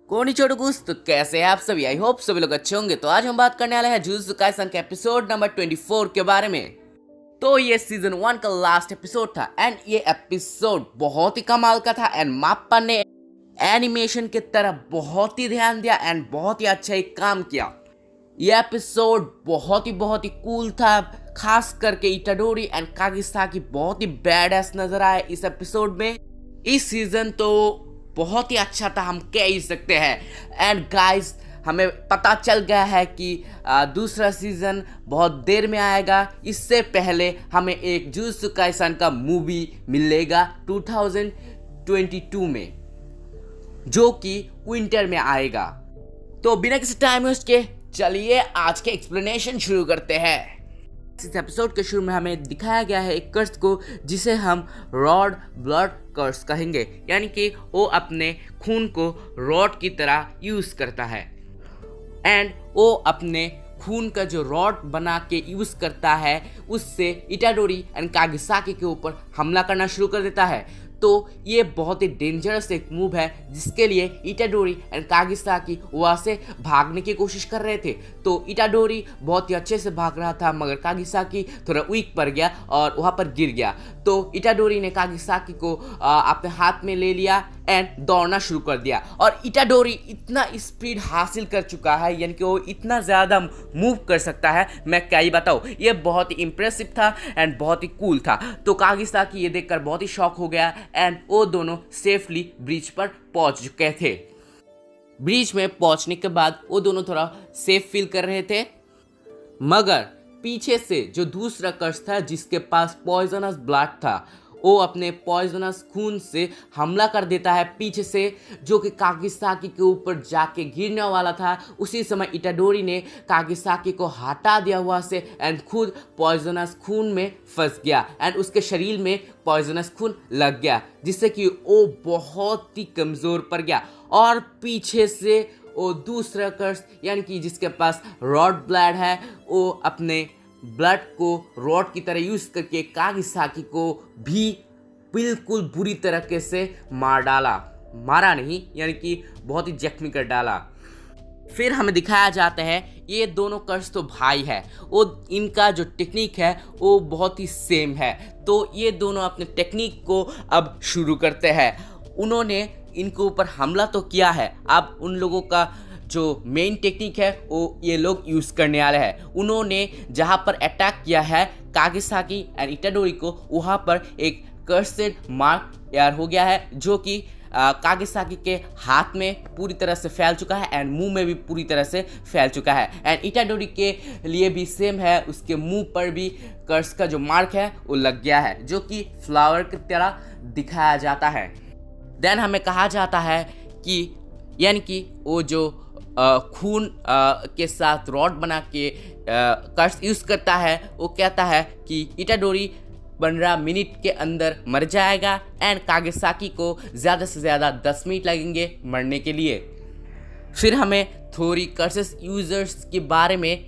कोनिचोडुकुस, तो कैसे हैं आप सभी। आई होप सभी लोग अच्छे होंगे। तो आज हम बात करने वाले हैं जुजुत्सु काइसन के एपिसोड नंबर 24 के बारे में। तो ये सीजन 1 का लास्ट एपिसोड था एंड ये एपिसोड बहुत ही कमाल का था एंड माप्पा ने एनिमेशन की तरफ बहुत ही ध्यान दिया एंड बहुत ही अच्छा एक काम किया। ये एपिसोड बहुत ही कूल था। खास करके इटाडोरी एंड कागिसाकी बहुत ही बैडएस नजर आए इस एपिसोड में। इस सीजन तो बहुत ही अच्छा था, हम कह ही सकते हैं। एंड गाइस, हमें पता चल गया है कि दूसरा सीजन बहुत देर में आएगा। इससे पहले हमें एक जुजुत्सु काइसन का मूवी मिलेगा 2022 में, जो कि विंटर में आएगा। तो बिना किसी टाइम वेस्ट के चलिए आज के एक्सप्लेनेशन शुरू करते हैं। इस एपिसोड के शुरू में हमें दिखाया गया है एक कर्स को, जिसे हम रॉड ब्लड कर्स कहेंगे, यानी कि वो अपने खून को रॉड की तरह यूज करता है एंड वो अपने खून का जो रॉड बना के यूज करता है उससे इटाडोरी एंड कागिसाकी के ऊपर हमला करना शुरू कर देता है। तो ये बहुत ही डेंजरस एक मूव है, जिसके लिए इटाडोरी एंड कागिसाकी वहाँ से भागने की कोशिश कर रहे थे। तो इटाडोरी बहुत ही अच्छे से भाग रहा था, मगर कागिसाकी थोड़ा वीक पड़ गया और वहाँ पर गिर गया। तो इटाडोरी ने कागिसाकी को अपने हाथ में ले लिया एंड दौड़ना शुरू कर दिया। और इटाडोरी इतना स्पीड हासिल कर चुका है, यानी कि वो इतना ज़्यादा मूव कर सकता है, मैं क्या ही बताऊँ। ये बहुत ही इम्प्रेसिव था एंड बहुत ही कूल था। तो कागिसाकी ये देखकर बहुत ही शॉक हो गया एंड वो दोनों सेफली ब्रिज पर पहुंच चुके थे। ब्रिज में पहुंचने के बाद वो दोनों थोड़ा सेफ फील कर रहे थे, मगर पीछे से जो दूसरा कर्स था जिसके पास पॉइजनस ब्लड था, वो अपने पॉइजनस खून से हमला कर देता है पीछे से, जो कि कागिसाकी के ऊपर जाके गिरने वाला था। उसी समय इटाडोरी ने कागिसाकी को हटा दिया हुआ से एंड खुद पॉइजनस खून में फंस गया एंड उसके शरीर में पॉइजनस खून लग गया, जिससे कि वो बहुत ही कमज़ोर पड़ गया। और पीछे से वो दूसरा कर्स, यानी कि जिसके पास रॉड ब्लड है, वो अपने ब्लड को रॉड की तरह यूज करके कागिसाकी को भी बिल्कुल बुरी तरीके से मारा नहीं, यानी कि बहुत ही जख्मी कर डाला। फिर हमें दिखाया जाता है ये दोनों कर्स तो भाई है, वो इनका जो टेक्निक है वो बहुत ही सेम है। तो ये दोनों अपने टेक्निक को अब शुरू करते हैं। उन्होंने इनके ऊपर हमला तो किया है, अब उन लोगों का जो मेन टेक्निक है वो ये लोग यूज़ करने वाले हैं। उन्होंने जहाँ पर अटैक किया है कागिसाकी एंड इटाडोरी को, वहाँ पर एक कर्सेड मार्क यार हो गया है, जो कि कागिसाकी के हाथ में पूरी तरह से फैल चुका है एंड मुंह में भी पूरी तरह से फैल चुका है। एंड इटाडोरी के लिए भी सेम है, उसके मुंह पर भी कर्स का जो मार्क है वो लग गया है, जो कि फ्लावर की तरह दिखाया जाता है। देन हमें कहा जाता है कि यानी कि वो जो खून के साथ रॉड बना के कर्स यूज़ करता है, वो कहता है कि इटाडोरी 15 मिनट के अंदर मर जाएगा एंड कागिसाकी को ज़्यादा से ज़्यादा 10 मिनट लगेंगे मरने के लिए। फिर हमें थोड़ी कर्सेस यूजर्स के बारे में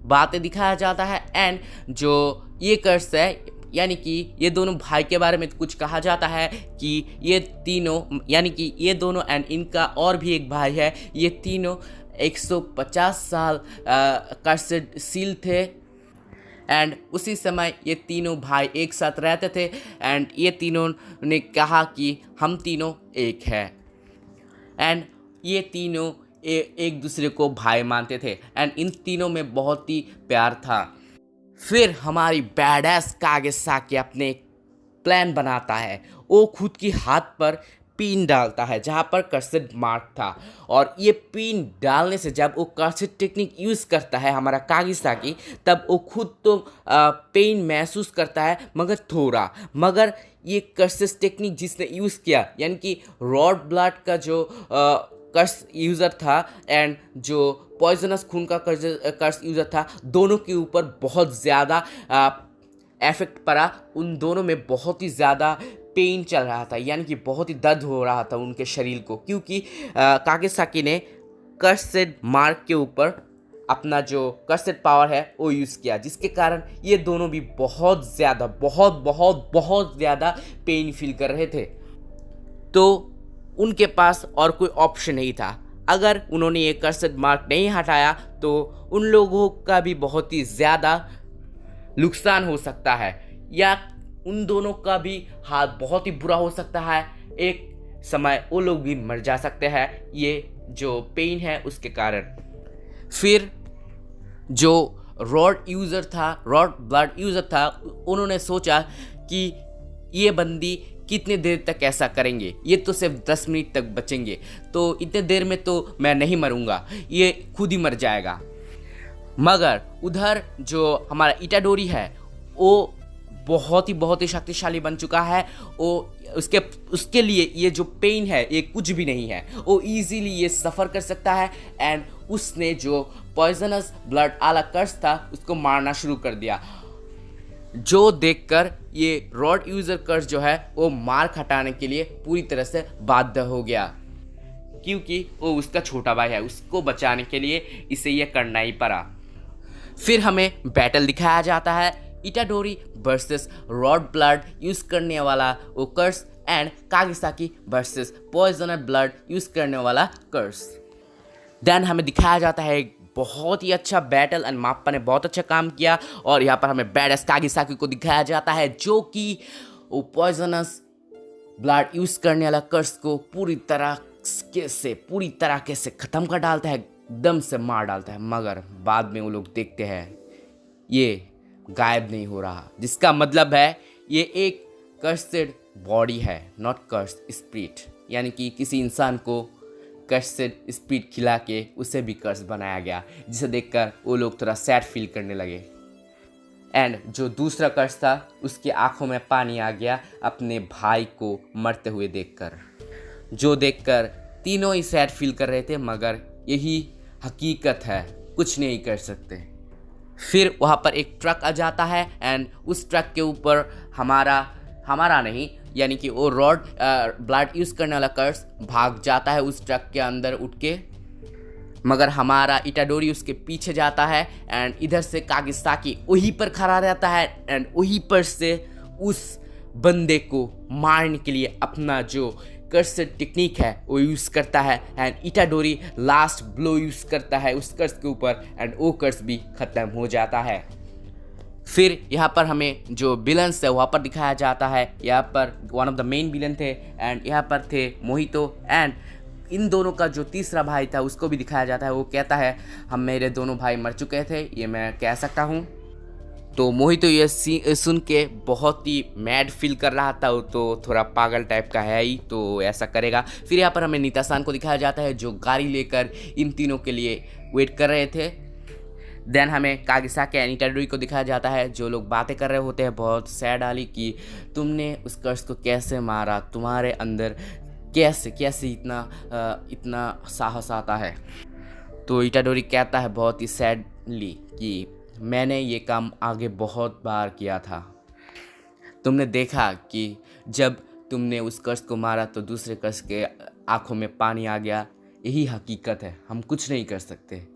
बातें दिखाया जाता है एंड जो ये कर्स है, यानी कि ये दोनों भाई के बारे में कुछ कहा जाता है कि ये तीनों, यानी कि ये दोनों एंड इनका और भी एक भाई है, ये तीनों 150 साल कर्सेड सील थे एंड उसी समय ये तीनों भाई एक साथ रहते थे एंड ये तीनों ने कहा कि हम तीनों एक हैं एंड ये तीनों एक दूसरे को भाई मानते थे एंड इन तीनों में बहुत ही प्यार था। फिर हमारी बैडएस कागिसाकी अपने प्लान बनाता है। वो खुद की हाथ पर पिन डालता है जहाँ पर कर्सेड मार्क था, और ये पिन डालने से जब वो कर्सेड टेक्निक यूज़ करता है हमारा कागिसाकी, तब वो खुद तो पेन महसूस करता है मगर थोड़ा। मगर ये कर्सेड टेक्निक जिसने यूज़ किया, यानी कि रॉड ब्लड का जो कर्स यूज़र था एंड जो पॉइजनस खून का कर्स यूज़र था, दोनों के ऊपर बहुत ज़्यादा इफेक्ट पड़ा। उन दोनों में बहुत ही ज़्यादा पेन चल रहा था, यानी कि बहुत ही दर्द हो रहा था उनके शरीर को, क्योंकि कागिसाकी ने कर्सेड मार्क के ऊपर अपना जो कर्सेड पावर है वो यूज़ किया, जिसके कारण ये दोनों भी बहुत ज़्यादा पेन फील कर रहे थे। तो उनके पास और कोई ऑप्शन नहीं था। अगर उन्होंने ये कर्सड मार्क नहीं हटाया तो उन लोगों का भी बहुत ही ज़्यादा नुकसान हो सकता है, या उन दोनों का भी हाल बहुत ही बुरा हो सकता है। एक समय वो लोग भी मर जा सकते हैं ये जो पेन है उसके कारण। फिर जो रॉड ब्लड यूज़र था, उन्होंने सोचा कि ये बंदी कितने देर तक ऐसा करेंगे, ये तो सिर्फ 10 मिनट तक बचेंगे, तो इतने देर में तो मैं नहीं मरूंगा, ये खुद ही मर जाएगा। मगर उधर जो हमारा इटाडोरी है वो बहुत ही शक्तिशाली बन चुका है। वो उसके लिए ये जो पेन है ये कुछ भी नहीं है, वो इजीली ये सफ़र कर सकता है। एंड उसने जो पॉइजनस ब्लड आला कर्स था उसको मारना शुरू कर दिया, जो देखकर ये रॉड यूज़र कर्स जो है वो मार हटाने के लिए पूरी तरह से बाध्य हो गया, क्योंकि वो उसका छोटा भाई है, उसको बचाने के लिए इसे ये करना ही पड़ा। फिर हमें बैटल दिखाया जाता है, Itadori versus rod blood use करने वाला वो curse and Kugisaki versus poisoner blood use करने वाला कर्स। देन हमें दिखाया जाता है एक बहुत ही अच्छा बैटल एंड माप्पा ने बहुत अच्छा काम किया, और यहाँ पर हमें बैडस कागिसाकी को दिखाया जाता है जो कि वो पॉइजनस ब्लड यूज़ करने वाला कर्स को पूरी तरह से ख़त्म कर डालता है, एकदम से मार डालता है। मगर बाद में वो लोग देखते हैं ये गायब नहीं हो रहा, जिसका मतलब है ये एक कर्स्ड बॉडी है, नॉट कर्स्ड स्पिरिट, यानी कि किसी इंसान को कर्स्ड स्पिरिट खिला के उसे भी कर्स बनाया गया, जिसे देखकर वो लोग थोड़ा सैड फील करने लगे। एंड जो दूसरा कर्स था उसकी आंखों में पानी आ गया अपने भाई को मरते हुए देखकर, जो देखकर तीनों ही सैड फील कर रहे थे, मगर यही हकीकत है, कुछ नहीं कर सकते। फिर वहाँ पर एक ट्रक आ जाता है एंड उस ट्रक के ऊपर हमारा नहीं, यानी कि वो रॉड ब्लड यूज़ करने वाला कर्स भाग जाता है उस ट्रक के अंदर उठ के, मगर हमारा इटाडोरी उसके पीछे जाता है एंड इधर से कागिसाकी वहीं पर खड़ा रहता है एंड वहीं पर से उस बंदे को मारने के लिए अपना जो कर्स टेक्निक है वो यूज़ करता है and Itadori last blow use करता है उस कर्स के ऊपर एंड वो कर्स भी ख़त्म हो जाता है। फिर यहाँ पर हमें जो विलन्स है वहाँ पर दिखाया जाता है, यहाँ पर one of the main villain थे एंड यहाँ पर थे मोहितो, एंड इन दोनों का जो तीसरा भाई था उसको भी दिखाया जाता है। वो कहता है हम मेरे दोनों भाई मर चुके थे, ये मैं कह सकता हूँ। तो मोहितो ये सुन के बहुत ही मैड फील कर रहा था, वो तो थोड़ा पागल टाइप का है ही, तो ऐसा करेगा। फिर यहाँ पर हमें नीता-सान को दिखाया जाता है जो गाड़ी लेकर इन तीनों के लिए वेट कर रहे थे। देन हमें कागिसाकी एंड इटाडोरी को दिखाया जाता है जो लोग बातें कर रहे होते हैं बहुत सैड वाली कि तुमने उस कर्स को कैसे मारा, तुम्हारे अंदर कैसे इतना साहस आता है। तो इटाडोरी कहता है बहुत ही सैडली कि मैंने ये काम आगे बहुत बार किया था, तुमने देखा कि जब तुमने उस कर्स को मारा तो दूसरे कर्स के आंखों में पानी आ गया, यही हकीकत है, हम कुछ नहीं कर सकते,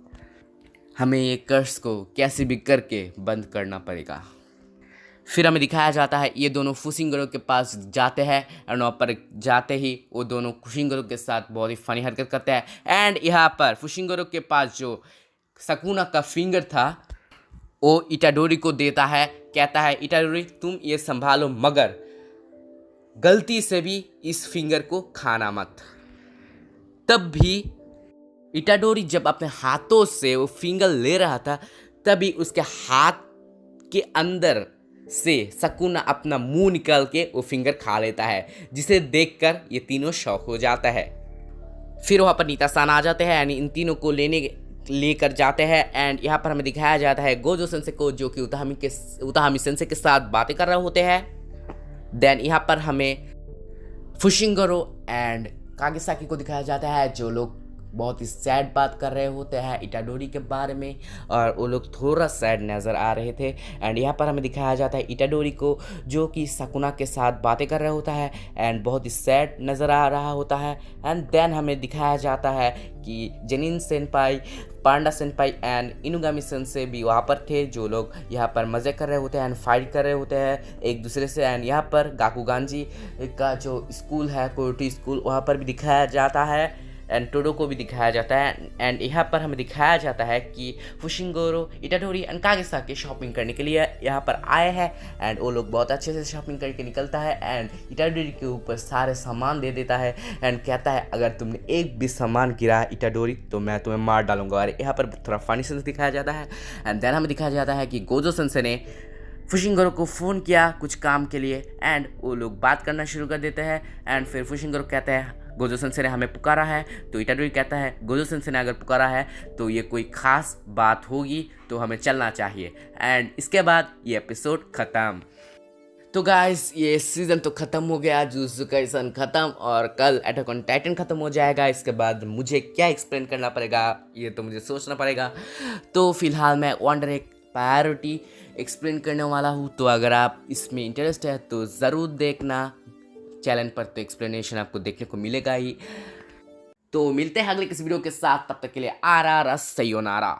हमें ये कर्स को कैसे भी करके बंद करना पड़ेगा। फिर हमें दिखाया जाता है ये दोनों फुशिंगरो के पास जाते हैं और वहाँ पर जाते ही वो दोनों फुशिंगरो के साथ बहुत ही फनी हरकत करते हैं। एंड यहाँ पर फुशिंगरो के पास जो सकुना का फिंगर था वो इटाडोरी को देता है, कहता है इटाडोरी तुम ये संभालो, मगर गलती से भी इस फिंगर को खाना मत। तब भी इटाडोरी जब अपने हाथों से वो फिंगर ले रहा था तभी उसके हाथ के अंदर से सकुना अपना मुंह निकाल के वो फिंगर खा लेता है, जिसे देखकर ये तीनों शॉक हो जाता है। फिर वहाँ पर नीता-सान आ जाते हैं यानी इन तीनों को लेकर जाते हैं एंड यहाँ पर हमें दिखाया जाता है गोजो सेंसे को जो कि उताहामी सेंसे के साथ बातें कर रहे होते हैं। देन यहाँ पर हमें फुशिंगरो एंड कागिसाकी को दिखाया जाता है जो लोग बहुत ही सैड बात कर रहे होते हैं इटाडोरी के बारे में, और वो लोग थोड़ा सैड नज़र आ रहे थे। एंड यहाँ पर हमें दिखाया जाता है इटाडोरी को जो कि सकुना के साथ बातें कर रहा होता है एंड बहुत ही सैड नज़र आ रहा होता है। एंड देन हमें दिखाया जाता है कि Zenin senpai, Panda senpai and Inumaki sensei भी वहाँ पर थे जो लोग यहाँ पर मज़े कर रहे होते हैं एंड फाइट कर रहे होते हैं एक दूसरे से। एंड यहाँ पर गाकुगांजी का जो स्कूल है कोयोटी स्कूल, वहाँ पर भी दिखाया जाता है। एंड टोडो को भी दिखाया जाता है। एंड यहाँ पर हमें दिखाया जाता है कि फुशिंगोरो, इटाडोरी एंड कागेसाकी शॉपिंग करने के लिए यहाँ पर आए हैं। एंड वो लोग बहुत अच्छे से शॉपिंग करके निकलता है एंड इटाडोरी के ऊपर सारे सामान दे देता है एंड कहता है अगर तुमने एक भी सामान गिरा इटाडोरी तो मैं तुम्हें मार डालूंगा। और यहाँ पर थोड़ा फनी सेंस दिखाया जाता है। एंड देन हमें दिखाया जाता है कि गोजो सेंसे ने फुशिंगोरो को फ़ोन किया कुछ काम के लिए एंड वो लोग बात करना शुरू कर देते हैं। एंड फिर फुशिंगोरो कहता है गोजो सेंसे ने हमें पुकारा है, तो इटाडोरी कहता है गोजो सेंसे ने अगर पुकारा है तो ये कोई ख़ास बात होगी तो हमें चलना चाहिए। एंड इसके बाद ये एपिसोड ख़त्म। तो गाइस ये सीज़न तो ख़त्म हो गया, जुजुत्सु काइसन ख़त्म और कल अटैक ऑन टाइटन ख़त्म हो जाएगा। इसके बाद मुझे क्या एक्सप्लेन करना पड़ेगा ये तो मुझे सोचना पड़ेगा। तो फिलहाल मैं वंडर एक प्रायोरिटी एक्सप्लेन करने वाला हूँ, तो अगर आप इसमें इंटरेस्ट है तो ज़रूर देखना चैनल पर, तो एक्सप्लेनेशन आपको देखने को मिलेगा ही। तो मिलते हैं अगले किसी वीडियो के साथ, तब तक के लिए आरा रस सयोनारा।